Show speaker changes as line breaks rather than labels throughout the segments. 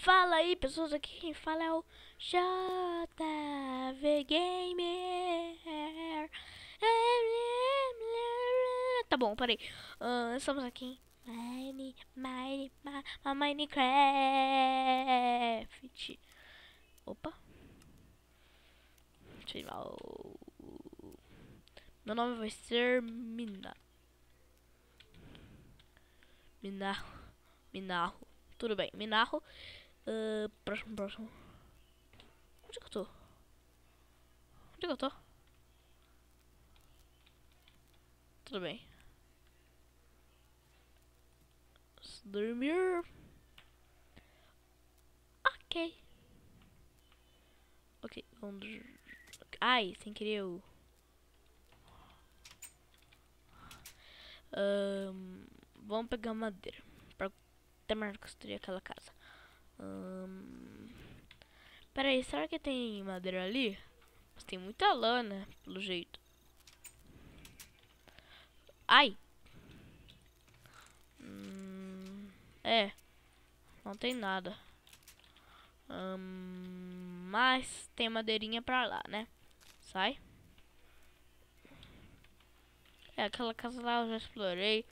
Fala aí, pessoas, aqui quem fala é o JV Gamer. Tá bom, parei. Estamos aqui em Minecraft. Opa. Meu nome vai ser Minarro. Tudo bem, Minarro. Próximo. Onde que eu tô? Onde que eu tô? Tudo bem. Dormir. Ok. Ok, vamos. Ai, sem querer eu. Vamos pegar madeira pra terminar de construir aquela casa. Pera aí, será que tem madeira ali? Mas tem muita lã, né? Pelo jeito. Ai! É, não tem nada. Mas tem madeirinha pra lá, né? Sai. É, aquela casa lá eu já explorei.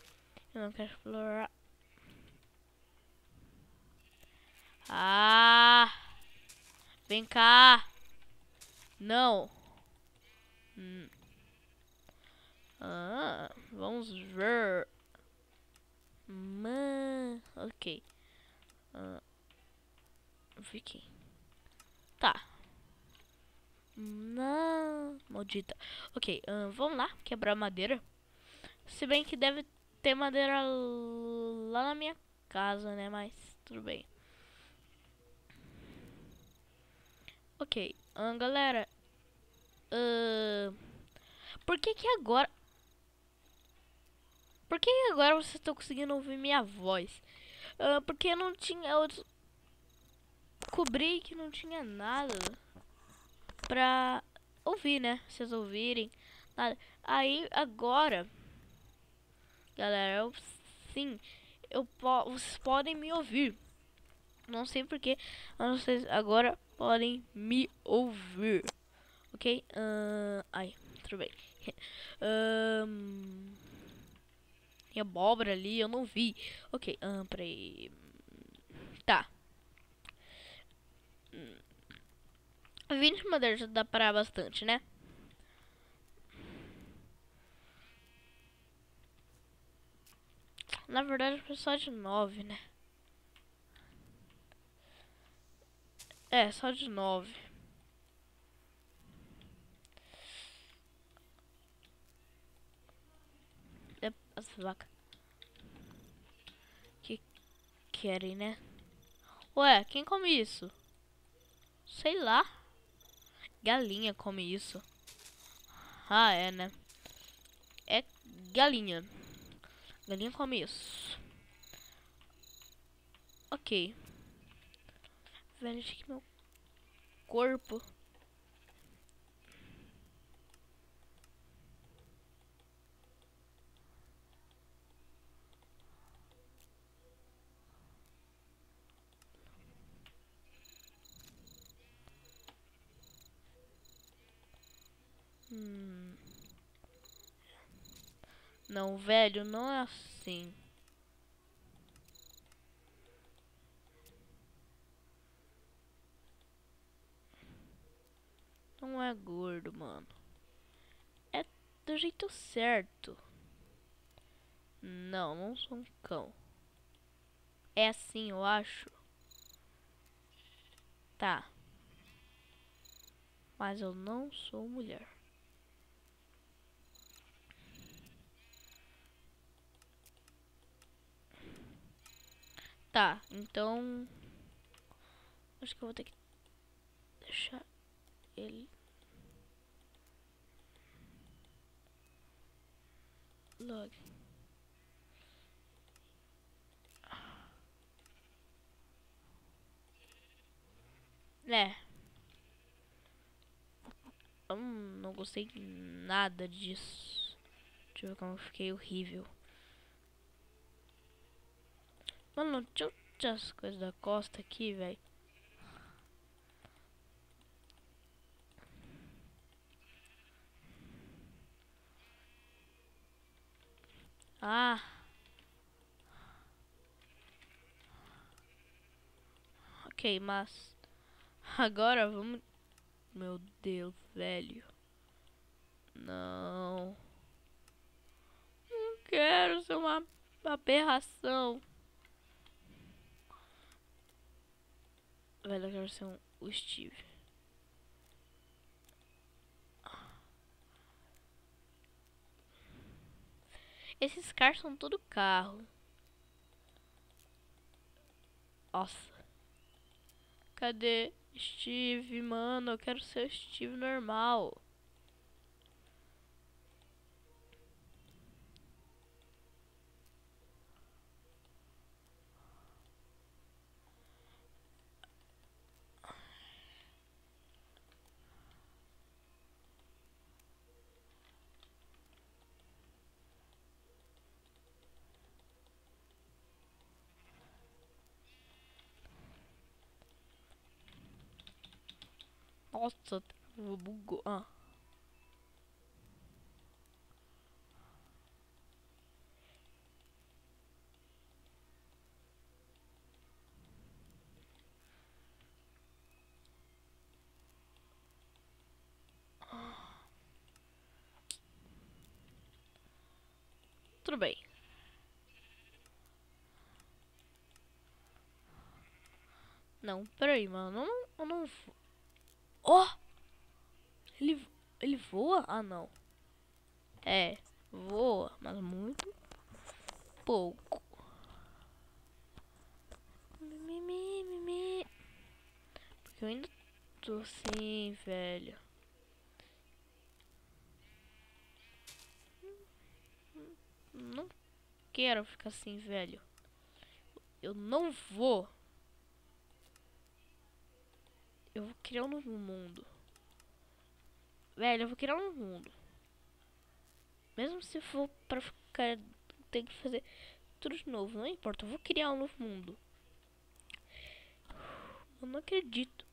Eu não quero explorar. Ah! Vem cá! Não! Vamos ver. Ok. Fiquei. Tá. Não, maldita. Ok, vamos lá, quebrar madeira. Se bem que deve ter madeira lá na minha casa, né? Mas tudo bem. Ok, galera. Por que que agora... Por que que agora vocês estão conseguindo ouvir minha voz? Porque não tinha... Eu descobri que não tinha nada pra ouvir, né? Vocês ouvirem. Nada. Aí, agora... Galera, sim, vocês podem me ouvir. Não sei porquê, mas vocês agora podem me ouvir. Ok? Ai, tudo bem. Tem abóbora ali, eu não vi. Ok, peraí. Tá. 20 madeiras já dá pra bastante, né? Na verdade, foi só de 9, né? É, só de 9. É, as vacas que querem, né? Ué, quem come isso? Sei lá. Galinha come isso. Ah, é, né? É galinha. Galinha come isso. Ok. Velho, achei que meu corpo... Não, velho, não é assim. Não é gordo, mano. É do jeito certo. Não, não sou um cão. É assim, eu acho. Tá. Mas eu não sou mulher. Tá, então... Acho que eu vou ter que deixar ele... Log. É. Não gostei nada disso. Deixa eu ver como eu fiquei horrível. Mano, deixa eu tirar as coisas da costa aqui, velho. Ah. Ok, mas... Agora vamos... Meu Deus, velho. Não. Não quero ser uma aberração. Velho, eu quero ser o Steve. Esses carros são tudo carro. Nossa. Cadê Steve, mano? Eu quero ser o Steve normal. Nossa, bugou. Ah. Tudo bem. Não, peraí, mano. Eu não vou. Oh! Ele voa? Ah, não. É, voa, mas muito pouco. Porque eu ainda tô assim, velho. Não quero ficar assim, velho. Eu não vou. Eu vou criar um novo mundo. Velho, eu vou criar um novo mundo. Mesmo se for pra ficar... Tem que fazer tudo de novo. Não importa, eu vou criar um novo mundo. Eu não acredito.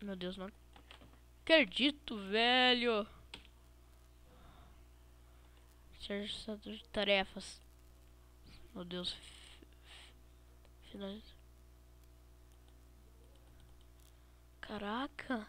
Meu Deus, não acredito, velho. Serviço de tarefas. Meu Deus. Finaliza. Caraca.